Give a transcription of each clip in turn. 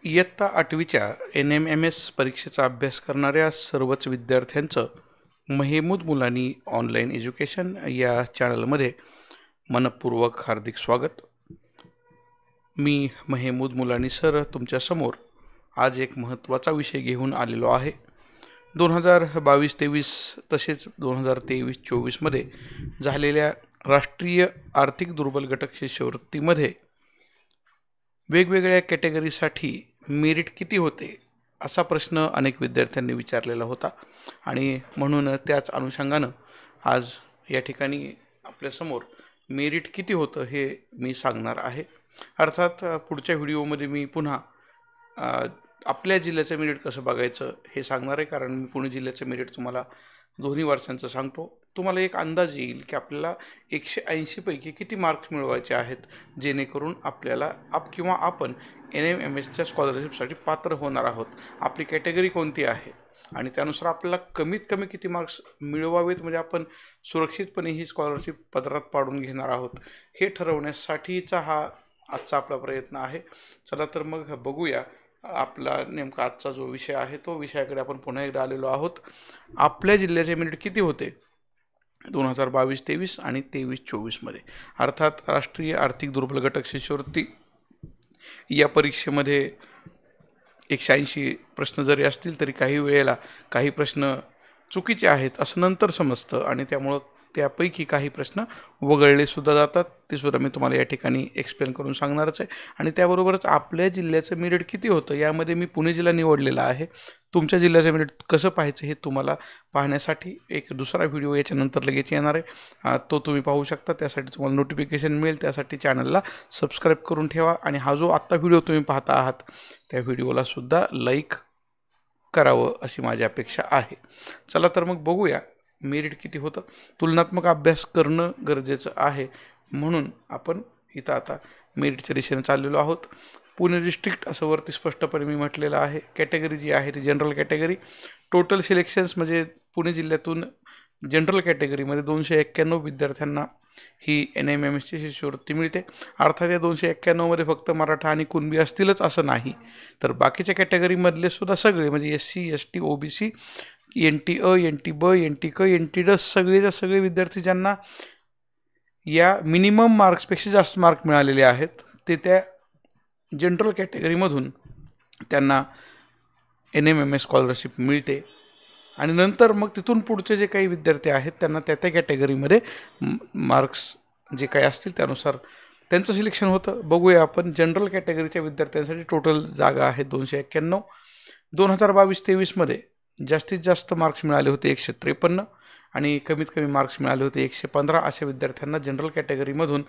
इयत्ता 8वीच्या NMMS परीक्षेचा अभ्यास करणाऱ्या सर्वच विद्यार्थ्यांचं महेमूद मुलानी ऑनलाईन एज्युकेशन या चॅनलमध्ये मनपूर्वक हार्दिक स्वागत. मी महेमूद मुलानी सर तुमच्यासमोर आज एक महत्त्वाचा विषय घेऊन आलेलो आहे. 2022-23 तसेच 2023-24 मध्ये झालेल्या राष्ट्रीय आर्थिक दुर्बल घटक शिष्यवृत्तीमध्ये वेगवेगळ्या कॅटेगरीसाठी मेरिट किती होते असा प्रश्न अनेक विद्यार्थ्यांनी विचारलेला होता आणि म्हणून त्याच अनुषंगानं आज या ठिकाणी आपल्यासमोर मेरिट किती होतं हे मी सांगणार आहे. अर्थात पुढच्या व्हिडिओमध्ये मी पुन्हा आपल्या जिल्ह्याचं मेरिट कसं बघायचं हे सांगणार आहे, कारण मी पुणे जिल्ह्याचं मेरिट तुम्हाला दोन्ही वर्षांचं सांगतो. तुम्हाला एक अंदाज येईल की आपल्याला 180 पैकी किती मार्क्स मिळवायचे आहेत, जेणेकरून आपल्याला आपण NMMSच्या स्कॉलरशिपसाठी पात्र होणार आहोत. आपली कॅटेगरी कोणती आहे आणि त्यानुसार आपल्याला कमीत कमी किती मार्क्स मिळवावेत, म्हणजे आपण सुरक्षितपणे ही स्कॉलरशिप पदरात पाडून घेणार आहोत हे ठरवण्यासाठीचा हा आजचा आपला प्रयत्न आहे. चला तर मग बघूया आपला नेमका आजचा जो विषय आहे तो विषयाकडे आपण पुन्हा एकदा आलेलो आहोत. आपल्या जिल्ह्याचे मेरिट किती होते 2022-23 आणि 23-24 मध्ये. अर्थात राष्ट्रीय आर्थिक दुर्बल घटक शिष्यवृत्ती या परीक्षेमध्ये 180 प्रश्न जरी असतील तरी काही वेळेला काही प्रश्न चुकीचे आहेत असं नंतर समजतं आणि त्यामुळं त्यापैकी काही प्रश्न वगळले सुद्धा जातात. ते सुद्धा मी तुम्हाला या ठिकाणी एक्सप्लेन करून सांगणारच आहे. आणि त्याबरोबरच आपल्या जिल्ह्याचं मेरिट किती होतं यामध्ये मी पुणे जिल्हा निवडलेला आहे. तुमच्या जिल्ह्याचं मेरिट कसं पाहायचं हे तुम्हाला पाहण्यासाठी एक दुसरा व्हिडिओ याच्यानंतर लगेच येणार आहे, तो तुम्ही पाहू शकता. त्यासाठी तुम्हाला नोटिफिकेशन मिळेल, त्यासाठी चॅनलला सबस्क्राईब करून ठेवा आणि हा जो आत्ता व्हिडिओ तुम्ही पाहता आहात त्या व्हिडिओला सुद्धा लाईक करावं अशी माझी अपेक्षा आहे. चला तर मग बघूया मेरिट किती होतं. तुलनात्मक अभ्यास करणं गरजेचं आहे, म्हणून आपण इथं आता मेरिटच्या दिशेने चाललेलो आहोत. पुणे डिस्ट्रिक्ट असं वरती स्पष्टपणे मी म्हटलेलं आहे. कॅटेगरी जी आहे ती जनरल कॅटेगरी. टोटल सिलेक्शन्स म्हणजे पुणे जिल्ह्यातून जनरल कॅटेगरीमध्ये 291 विद्यार्थ्यांना ही NMMSची शिष्यवृत्ती मिळते. अर्थात या 291 मध्ये फक्त मराठा आणि कुणबी असतीलच असं नाही, तर बाकीच्या कॅटेगरीमधले सुद्धा सगळे म्हणजे SC ST OBC NT अ NT ब NT क NT ड सगळेच्या सगळे विद्यार्थी ज्यांना या मिनिमम मार्क्सपेक्षा जास्त मार्क मिळालेले आहेत ते त्या जनरल कॅटेगरीमधून त्यांना NMMS स्कॉलरशिप मिळते. आणि नंतर मग तिथून पुढचे जे काही विद्यार्थी आहेत त्यांना त्या त्या कॅटेगरीमध्ये मार्क्स जे काही असतील त्यानुसार त्यांचं सिलेक्शन होतं. बघूया आपण जनरल कॅटेगरीच्या विद्यार्थ्यांसाठी टोटल जागा आहेत 291. 2022-23 मध्ये जास्तीत जास्त मार्क्स मिळाले होते 153 आणि कमीत कमी मार्क्स मिळाले होते 115. अशा विद्यार्थ्यांना जनरल कॅटेगरीमधून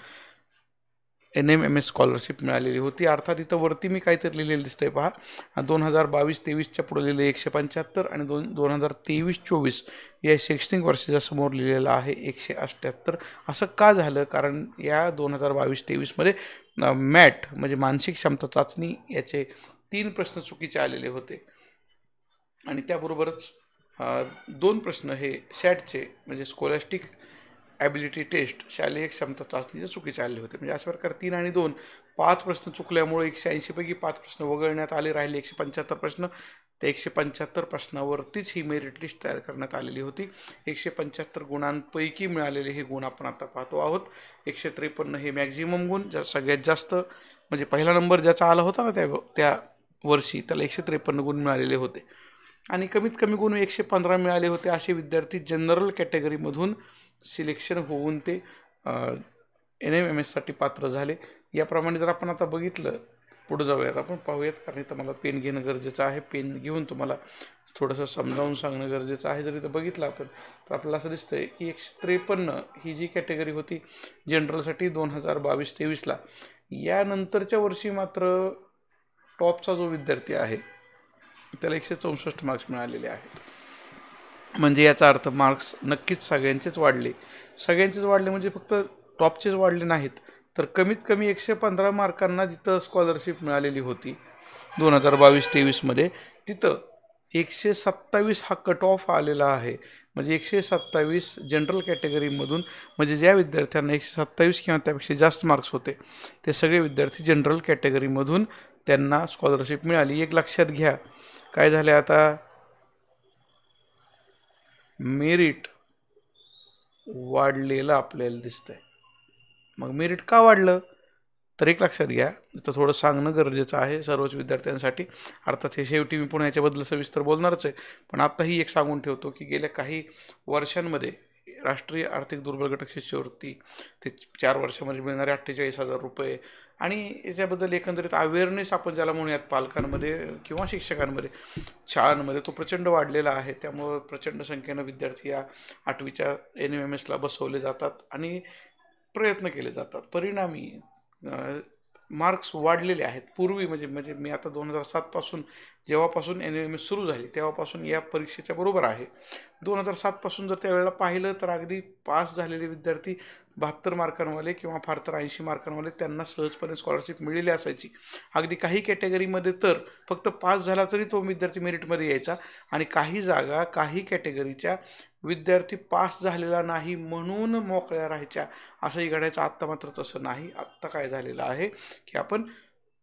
NMMS स्कॉलरशिप मिळालेली होती. अर्थात इथं वरती मी काहीतरी लिहिलेलं दिसतंय पहा, 2022-23च्या पुढे लिहिलं 175 आणि 2023-24 या शैक्षणिक वर्षाच्या समोर लिहिलेलं आहे 178. असं का झालं? कारण या 2022-23 मध्ये मॅट म्हणजे मानसिक क्षमता चाचणी याचे 3 प्रश्न चुकीचे आलेले होते आणि त्याबरोबरच 2 प्रश्न हे सॅटचे म्हणजे स्कॉलॅस्टिक ॲबिलिटी टेस्ट शालेय क्षमता चाचणीचे चुकीचे आले होते. म्हणजे अशा प्रकारे 3 आणि 2 5 प्रश्न चुकल्यामुळे 180 पैकी 5 प्रश्न वगळण्यात आले. राहिले 175 प्रश्न. त्या 175 प्रश्नावरतीच ही मेरिट लिस्ट तयार करण्यात आलेली होती. 175 गुणांपैकी मिळालेले हे गुण आपण आता पाहतो आहोत. 153 हे मॅक्झिमम गुण, ज्या सगळ्यात जास्त म्हणजे पहिला नंबर ज्याचा आला होता ना त्या वर्षी त्याला 153 गुण मिळालेले होते आणि कमीत कमी गुण 115 मिळाले होते. असे विद्यार्थी जनरल कॅटेगरीमधून सिलेक्शन होऊन ते NMMSसाठी पात्र झाले. याप्रमाणे जर आपण आता बघितलं, पुढे जाऊयात, आपण पाहूयात, कारण इथं मला पेन घेणं गरजेचं आहे. पेन घेऊन तुम्हाला थोडंसं समजावून सांगणं गरजेचं आहे. जर इथं बघितलं आपण तर आपल्याला असं दिसतंय की 153 ही जी कॅटेगरी होती जनरलसाठी 2022-23ला, यानंतरच्या वर्षी मात्र टॉपचा जो विद्यार्थी आहे त्याला 164 मार्क्स मिळालेले आहेत. म्हणजे याचा अर्थ मार्क्स नक्कीच सगळ्यांचेच वाढले. सगळ्यांचेच वाढले म्हणजे फक्त टॉपचेच वाढले नाहीत, तर कमीत कमी 115 मार्कांना जिथं स्कॉलरशिप मिळालेली होती 2022-23 मध्ये, तिथं 127 हा कट ऑफ आलेला आहे. म्हणजे 127 जनरल कॅटेगरीमधून, म्हणजे ज्या विद्यार्थ्यांना 127 किंवा त्यापेक्षा जास्त मार्क्स होते ते सगळे विद्यार्थी जनरल कॅटेगरीमधून त्यांना स्कॉलरशिप मिळाली. एक लक्षात घ्या, काय झाले आता, मेरिट वाढलेलं आपल्याला दिसतंय. मग मेरिट का वाढलं, तर एक लक्षात घ्या, तर थोडं सांगणं गरजेचं आहे सर्वच विद्यार्थ्यांसाठी. अर्थात हे शेवटी मी पुन्हा याच्याबद्दल सविस्तर बोलणारच आहे, पण आत्ताही एक सांगून ठेवतो की गेल्या काही वर्षांमध्ये राष्ट्रीय आर्थिक दुर्बल घटक शिष्यवृत्ती ते 4 वर्षामध्ये मिळणारे 48,000 रुपये आणि याच्याबद्दल एकंदरीत अवेअरनेस आपण ज्याला म्हणूयात पालकांमध्ये किंवा शिक्षकांमध्ये, शाळांमध्ये, तो प्रचंड वाढलेला आहे. त्यामुळं प्रचंड संख्येनं विद्यार्थी या 8वीच्या NMMSला बसवले जातात आणि प्रयत्न केले जातात. परिणामी मार्क्स वाढलेले आहेत. पूर्वी म्हणजे मी आता 2007 पासून जेव्हापासून NMMS सुरू झाली तेव्हापासून या परीक्षेच्या बरोबर आहे. 2007 पासून जर त्यावेळेला पाहिलं तर अगदी पास झालेले विद्यार्थी 72 मार्कांवाले किंवा फार तर 80 मार्कांवाले त्यांना सहजपणे स्कॉलरशिप मिळाली असायची. अगदी काही कॅटेगरीमध्ये तर फक्त पास झाला तरी तो विद्यार्थी मेरिटमध्ये यायचा आणि काही जागा काही कॅटेगरीच्या विद्यार्थी पास झालेला नाही म्हणून मोकळ्या राहायच्या, असंही घडायचं. आत्ता मात्र तसं नाही. आत्ता काय झालेलं आहे की आपण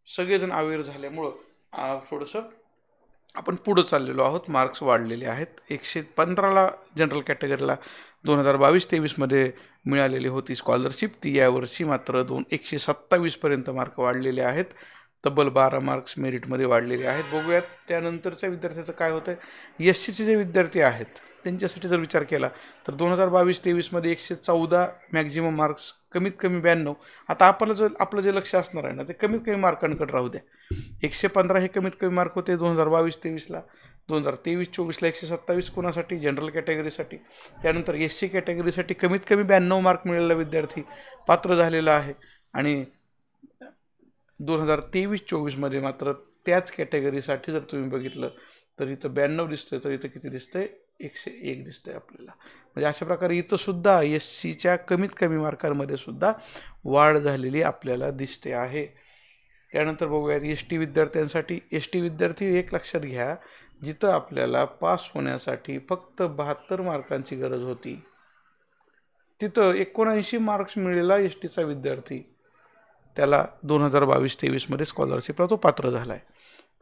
सगळेजण अवेअर झाल्यामुळं थोडंसं आपण पुढं चाललेलो आहोत. मार्क्स वाढलेले आहेत. 115ला जनरल कॅटेगरीला 2022-23मध्ये मिळालेली होती स्कॉलरशिप, ती यावर्षी मात्र 127पर्यंत मार्क वाढलेले आहेत. तब्बल 12 मार्क्स मेरिटमध्ये वाढलेले आहेत. बघूयात त्यानंतरच्या विद्यार्थ्याचं काय होतं आहे. SCचे जे विद्यार्थी आहेत त्यांच्यासाठी जर विचार केला तर 2022-23मध्ये 114 मॅक्झिमम मार्क्स, कमीत कमी 92. आता आपलं जे लक्ष असणार आहे ना ते कमीत कमी मार्कांकडे राहू द्या. 115 हे कमीत कमी मार्क होते 2022-23ला. 2023-24ला 127 कोणासाठी, जनरल कॅटेगरीसाठी. त्यानंतर SC कॅटेगरीसाठी कमीत कमी 92 मार्क मिळालेला विद्यार्थी पात्र झालेला आहे. आणि 2023-24मध्ये मात्र त्याच कॅटेगरीसाठी जर तुम्ही बघितलं तर इथं 92 दिसतंय, तर इथं किती दिसतंय, 101 दिसतंय आपल्याला. म्हणजे अशा प्रकारे इथं सुद्धा SCच्या कमीत कमी मार्कांमध्ये सुद्धा वाढ झालेली आपल्याला दिसते आहे. त्यानंतर बघूयात ST विद्यार्थ्यांसाठी. ST विद्यार्थी एक लक्षात घ्या, जिथं आपल्याला पास होण्यासाठी फक्त 72 मार्कांची गरज होती तिथं 79 मार्क्स मिळालेला STचा विद्यार्थी, त्याला 2022-23मध्ये स्कॉलरशिपला तो पात्र झाला आहे.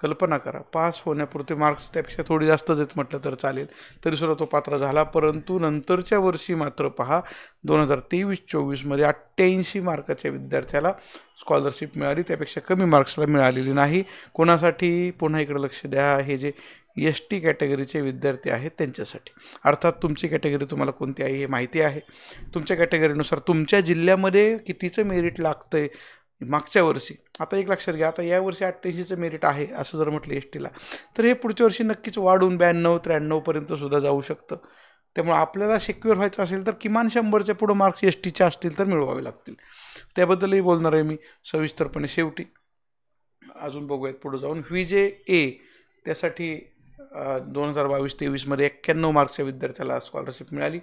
कल्पना करा, पास होण्यापुरते मार्क्स त्यापेक्षा थोडी जास्तच आहेत म्हटलं तर चालेल, तरीसुद्धा तो पात्र झाला. परंतु नंतरच्या वर्षी मात्र पहा 2023-24मध्ये 88 मार्काच्या विद्यार्थ्याला स्कॉलरशिप मिळाली, त्यापेक्षा कमी मार्क्सला मिळालेली नाही. कोणासाठी, पुन्हा इकडे लक्ष द्या, हे जे ST कॅटेगरीचे विद्यार्थी आहेत त्यांच्यासाठी. अर्थात तुमची कॅटेगरी तुम्हाला कोणती आहे हे माहिती आहे. तुमच्या कॅटेगरीनुसार तुमच्या जिल्ह्यामध्ये कितीचं मेरिट लागतं आहे मागच्या वर्षी. आता एक लक्षात घ्या, आता यावर्षी 88चं मेरिट आहे असं जर म्हटलं STला, तर हे पुढच्या वर्षी नक्कीच वाढून 92-93पर्यंत सुद्धा जाऊ शकतं. त्यामुळे आपल्याला सिक्युअर व्हायचं असेल तर किमान 100च्या पुढं मार्क्स STचे असतील तर मिळवावे लागतील. त्याबद्दलही बोलणार आहे मी सविस्तरपणे शेवटी. अजून बघूयात पुढे जाऊन. VJA त्यासाठी 2022-23मध्ये 91 मार्क्सच्या विद्यार्थ्याला स्कॉलरशिप मिळाली.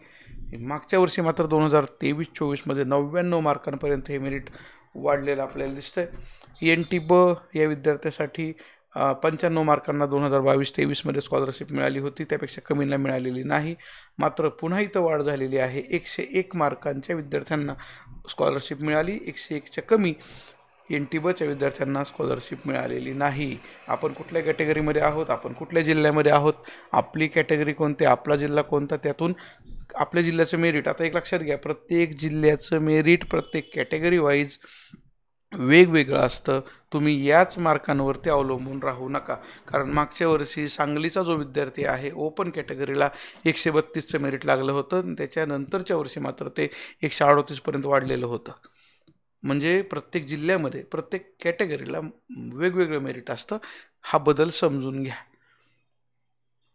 मागच्या वर्षी मात्र 2023-24मध्ये 99 मार्कांपर्यंत हे मेरिट वाढलेलं आपल्याला दिसतंय. NT-ब या विद्यार्थ्यासाठी 95 मार्कांना 2022-23मध्ये स्कॉलरशिप मिळाली होती, त्यापेक्षा कमीला मिळालेली नाही. मात्र पुन्हा इथं वाढ झालेली आहे. 101 मार्कांच्या विद्यार्थ्यांना स्कॉलरशिप मिळाली, 101च्या कमी NT-बच्या विद्यार्थ्यांना स्कॉलरशिप मिळालेली नाही. आपण कुठल्या कॅटेगरीमध्ये आहोत, आपण कुठल्या जिल्ह्यामध्ये आहोत, आपली कॅटेगरी कोणती, आपला जिल्हा कोणता, त्यातून आपल्या जिल्ह्याचं मेरिट. आता एक लक्षात घ्या, प्रत्येक जिल्ह्याचं मेरिट प्रत्येक कॅटेगरी वाईज वेगवेगळं असतं. तुम्ही याच मार्कांवरती अवलंबून राहू नका. कारण मागच्या वर्षी सांगलीचा जो विद्यार्थी आहे ओपन कॅटेगरीला 132चं मेरिट लागलं होतं, त्याच्यानंतरच्या वर्षी मात्र ते 138पर्यंत वाढलेलं होतं. म्हणजे प्रत्येक जिल्ह्यामध्ये प्रत्येक कॅटेगरीला वेगवेगळं मेरिट असतं. हा बदल समजून घ्या.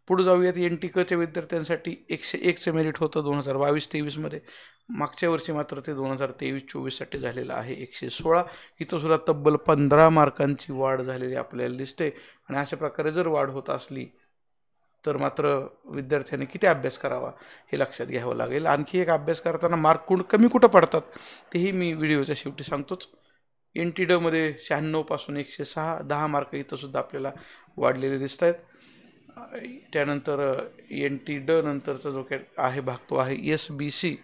पुढे जाऊयात. NT-कच्या विद्यार्थ्यांसाठी 101चं मेरिट होतं 2022-23मध्ये. मागच्या वर्षी मात्र ते 2023-24साठी झालेलं आहे 116. इथं सुद्धा तब्बल 15 मार्कांची वाढ झालेली आपल्याला दिसते. आणि अशा प्रकारे जर वाढ होत असली तर मात्र विद्यार्थ्यांनी किती अभ्यास करावा हे लक्षात घ्यावं लागेल. आणखी एक, अभ्यास करताना मार्क कमी कुठं पडतात तेही मी व्हिडिओच्या शेवटी सांगतोच. NT-डमध्ये 96 पासून 106, 10 मार्क इथंसुद्धा आपल्याला वाढलेले दिसत आहेत. त्यानंतर NT-ड नंतरचा जो आहे भाग तो आहे SBC.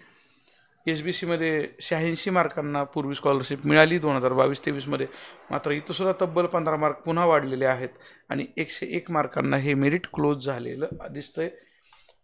SBCमध्ये 86 मार्कांना पूर्वी स्कॉलरशिप मिळाली 2022-23मध्ये, मात्र इथं सुद्धा तब्बल 15 मार्क पुन्हा वाढलेले आहेत आणि 101 मार्कांना हे मेरिट क्लोज झालेलं दिसतंय.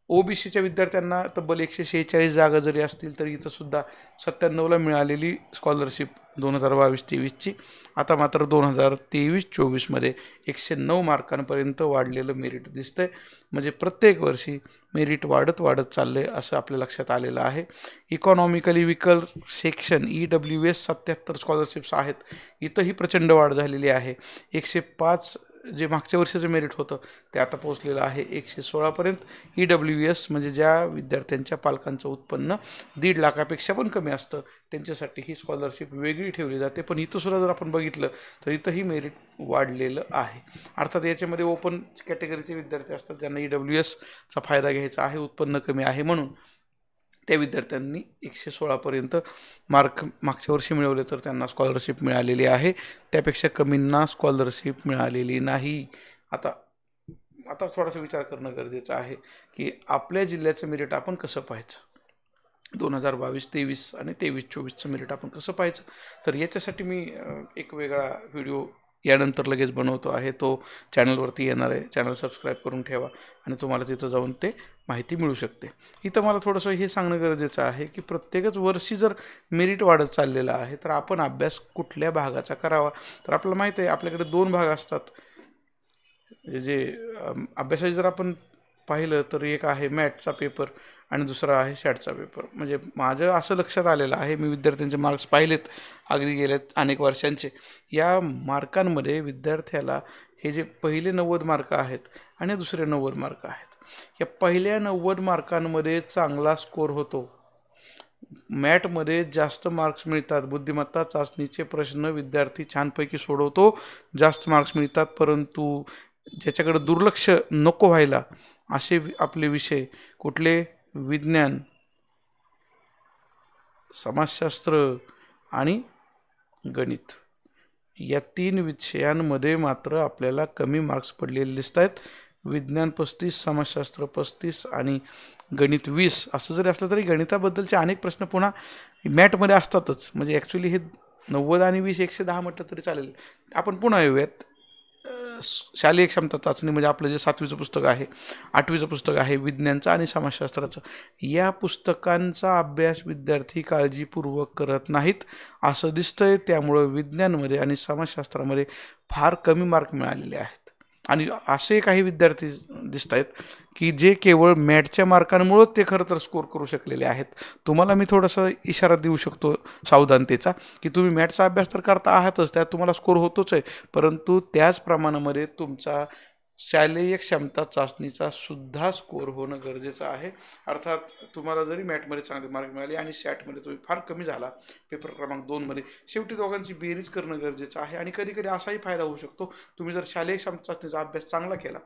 OBCच्या विद्यार्थ्यांना तब्बल 146 जागा जरी असतील तरी इथं सुद्धा 97ला मिळालेली स्कॉलरशिप 2022-23ची आता मात्र 2023-24मध्ये 109 मार्कांपर्यंत वाढलेलं मेरिट दिसतंय. म्हणजे प्रत्येक वर्षी मेरिट वाढत चाललं आहे असं आपल्या लक्षात आलेलं आहे. इकॉनॉमिकली विकल सेक्शन EWS 77 स्कॉलरशिप्स आहेत, इथंही प्रचंड वाढ झालेली आहे. 105 जे मागच्या वर्षीचं मेरिट होतं ते आता पोहोचलेलं आहे 116पर्यंत. EWS म्हणजे ज्या विद्यार्थ्यांच्या पालकांचं उत्पन्न 1.5 लाखापेक्षा पण कमी असतं त्यांच्यासाठी ही स्कॉलरशिप वेगळी ठेवली जाते. पण इथंसुद्धा जर आपण बघितलं तर इथंही मेरिट वाढलेलं आहे. अर्थात याच्यामध्ये ओपन कॅटेगरीचे विद्यार्थी असतात ज्यांना EWSचा फायदा घ्यायचा आहे, उत्पन्न कमी आहे म्हणून. त्या विद्यार्थ्यांनी 116पर्यंत मार्क मागच्या वर्षी मिळवले तर त्यांना स्कॉलरशिप मिळालेली आहे, त्यापेक्षा कमींना स्कॉलरशिप मिळालेली नाही. आता थोडासा विचार करणं गरजेचं आहे की आपल्या जिल्ह्याचं मेरिट आपण कसं पाहायचं, 2022-23 आणि 23-24चं मेरिट आपण कसं पाहायचं. तर याच्यासाठी मी एक वेगळा व्हिडिओ यानंतर लगेच बनवतो आहे, तो चॅनलवरती येणार आहे. चॅनल सबस्क्राईब करून ठेवा आणि तुम्हाला तिथं जाऊन ते माहिती मिळू शकते. इथं मला थोडंसं हे सांगणं गरजेचं आहे की प्रत्येकच वर्षी जर मेरिट वाढत चाललेलं आहे तर आपण अभ्यास कुठल्या भागाचा करावा. तर आपल्याला माहीत आहे आपल्याकडे 2 भाग असतात. जे अभ्यासाचे जर आपण पाहिलं तर एक आहे मॅथचा पेपर आणि दुसरा आहे सॅटचा पेपर. म्हणजे माझं असं लक्षात आलेलं आहे, मी विद्यार्थ्यांचे मार्क्स पाहिलेत अगदी गेलेत अनेक वर्षांचे. या मार्कांमध्ये विद्यार्थ्याला हे जे पहिले 90 मार्क आहेत आणि दुसरे 90 मार्क आहेत, या पहिल्या 90 मार्कांमध्ये चांगला स्कोर होतो. मॅटमध्ये जास्त मार्क्स मिळतात, बुद्धिमत्ता चाचणीचे प्रश्न विद्यार्थी छानपैकी सोडवतो, जास्त मार्क्स मिळतात. परंतु ज्याच्याकडे दुर्लक्ष नको व्हायला असे आपले विषय कुठले, विज्ञान, समाजशास्त्र आणि गणित, या 3 विषयांमध्ये मात्र आपल्याला कमी मार्क्स पडलेले दिसत आहेत. विज्ञान 35, समाजशास्त्र 35 आणि गणित 20 असं जरी असलं तरी गणिताबद्दलचे अनेक प्रश्न पुन्हा मॅटमध्ये असतातच. म्हणजे ॲक्च्युली हे 90 आणि 20 110 म्हटलं तरी चालेल. आपण पुन्हा येऊयात. शालेय क्षमता चाचणी म्हणजे आपलं जे 7वीचं पुस्तक आहे, 8वीचं पुस्तक आहे विज्ञानचं आणि समाजशास्त्राचं, या पुस्तकांचा अभ्यास विद्यार्थी काळजीपूर्वक करत नाहीत असं दिसतंय. त्यामुळं विज्ञानमध्ये आणि समाजशास्त्रामध्ये फार कमी मार्क मिळालेले आहेत. आणि असे काही विद्यार्थी दिसत आहेत की जे केवळ मॅटच्या मार्कांमुळं ते खरं तर स्कोर करू शकलेले आहेत. तुम्हाला मी थोडासा इशारा देऊ शकतो सावधानतेचा की तुम्ही मॅटचा अभ्यास तर करता आहातच, त्यात तुम्हाला स्कोर होतोच आहे, परंतु त्याच प्रमाणामध्ये तुमचा शालेय क्षमता चाचणीचा सुद्धा स्कोर होणं गरजेचं आहे. अर्थात तुम्हाला जरी मॅटमध्ये चांगले मार्क मिळाले आणि सॅटमध्ये तुम्ही फार कमी झाला पेपर क्रमांक 2मध्ये, शेवटी दोघांची बेरीज करणं गरजेचं आहे. आणि कधी कधी असाही फायदा होऊ शकतो, तुम्ही जर शालेय क्षमता चाचणीचा अभ्यास चांगला केला,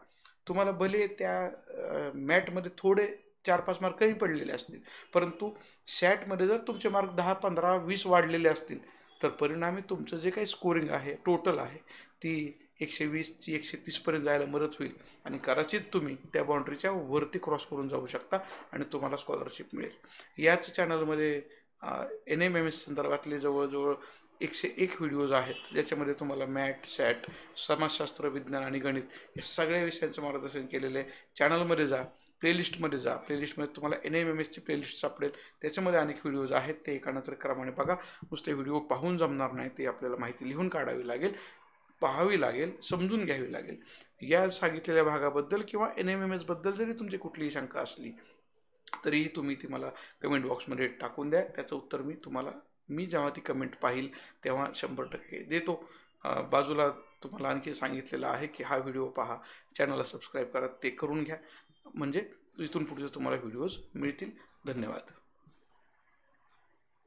तुम्हाला भले त्या मॅटमध्ये थोडे 4-5 मार्क कमी पडलेले असतील, परंतु सॅटमध्ये जर तुमचे मार्क 10, 15, 20 वाढलेले असतील तर परिणामी तुमचं जे काही स्कोरिंग आहे टोटल आहे ती 120ची 130पर्यंत जायला मदत होईल आणि कदाचित तुम्ही त्या बाउंड्रीच्या वरती क्रॉस करून जाऊ शकता आणि तुम्हाला स्कॉलरशिप मिळेल. याच चॅनलमध्ये NMMS संदर्भातले जवळजवळ 101 व्हिडिओज आहेत ज्याच्यामध्ये तुम्हाला मॅट, सॅट, समाजशास्त्र, विज्ञान आणि गणित या सगळ्या विषयांचं मार्गदर्शन केलेलं आहे. चॅनलमध्ये जा, प्लेलिस्टमध्ये जा, प्लेलिस्टमध्ये तुम्हाला NMMSची प्लेलिस्ट सापडेल, त्याच्यामध्ये अनेक व्हिडिओज आहेत, ते एकानंतर क्रमाने बघा. नुसते व्हिडिओ पाहून जमणार नाही, ते आपल्याला माहिती लिहून काढावी लागेल, पाहावी लागेल, समजून घ्यावी लागेल. या सांगितलेल्या भागाबद्दल किंवा NMMSबद्दल जरी तुमची कुठलीही शंका असली तरीही तुम्ही ती मला कमेंट बॉक्समध्ये टाकून द्या. त्याचं उत्तर मी जेव्हा ती कमेंट पाहिल तेव्हा 100% देतो. बाजूला तुम्हाला आणखी सांगितलेलं आहे की हा व्हिडिओ पहा, चॅनलला सबस्क्राईब करा, ते करून घ्या म्हणजे इथून पुढचे तुम्हाला व्हिडिओज मिळतील. धन्यवाद.